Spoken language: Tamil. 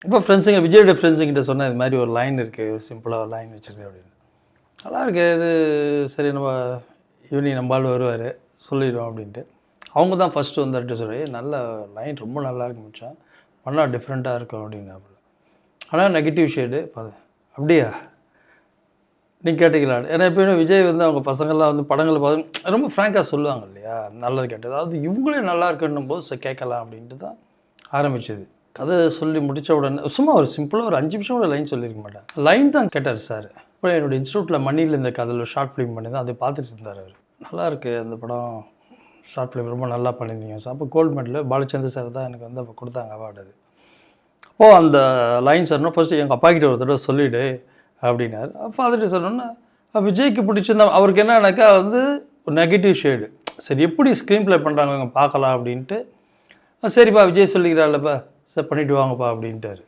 இப்போ ஃப்ரெண்ட்ஸுங்க விஜயோட ஃப்ரெண்ட்ஸுங்கிட்ட சொன்னேன், இது மாதிரி ஒரு லைன் இருக்குது, சிம்பிளாக ஒரு லைன் வச்சுருக்கேன் அப்படின்னு. நல்லா இருக்கு இது, சரி நம்ம ஈவினிங் நம்பால் வருவார் சொல்லிடுவோம் அப்படின்ட்டு. அவங்க தான் ஃபஸ்ட்டு வந்துட்டு சொல்லி, நல்ல லைன் ரொம்ப நல்லா இருக்கு மச்சான், பண்ணால் டிஃப்ரெண்ட்டாக இருக்கும் அப்படின்னாப்புல. ஆனால் நெகட்டிவ் ஷேடு அப்படியா நீங்கள் கேட்டீங்களான்னு. ஏன்னா எப்பயுமே விஜய் வந்து அவங்க பசங்கள்லாம் வந்து படங்களை பார்த்து ரொம்ப ஃப்ராங்காக சொல்லுவாங்க இல்லையா, நல்லது கேட்டது. அதாவது இவங்களே நல்லா இருக்குன்னும் போது கேட்கலாம் அப்படின்ட்டு தான் ஆரம்பிச்சது. கதை சொல்லி முடித்த உடனே சும்மா ஒரு சிம்பிளாக ஒரு 5 நிமிஷம் கூட லைன் சொல்லியிருக்க மாட்டேன். லைன் தான் கேட்டார் சார். அப்புறம் என்னோடய இன்ஸ்டியூட்டில் மணியில் இந்த கதையில் ஷார்ட் ஃபிலிம் பண்ணி தான் அதை பார்த்துட்டு இருந்தார் அவர். நல்லாயிருக்கு அந்த படம், ஷார்ட் ஃபிலிம் ரொம்ப நல்லா பண்ணியிருந்தீங்க சார். அப்போ கோல்டு மெடல் பாலச்சந்தர் சார் தான் எனக்கு வந்து அப்போ கொடுத்தாங்க அவார்டு. அது அப்போது அந்த லைன் சொன்னால் ஃபஸ்ட்டு எங்கள் அப்பா கிட்ட ஒரு தடவை சொல்லிவிடு அப்படின்னாரு. ஃபாதர்கிட்ட சொன்னோன்னா விஜய்க்கு பிடிச்சிருந்தா அவருக்கு என்னன்னாக்கா வந்து ஒரு நெகட்டிவ் ஷேடு. சரி எப்படி ஸ்க்ரீன் ப்ளே பண்ணுறாங்க இவங்க பார்க்கலாம் அப்படின்ட்டு, சரிப்பா விஜய் சொல்லிக்கிறாள்லப்பா சார் பண்ணிவிட்டு வாங்கப்பா அப்படின்ட்டார்.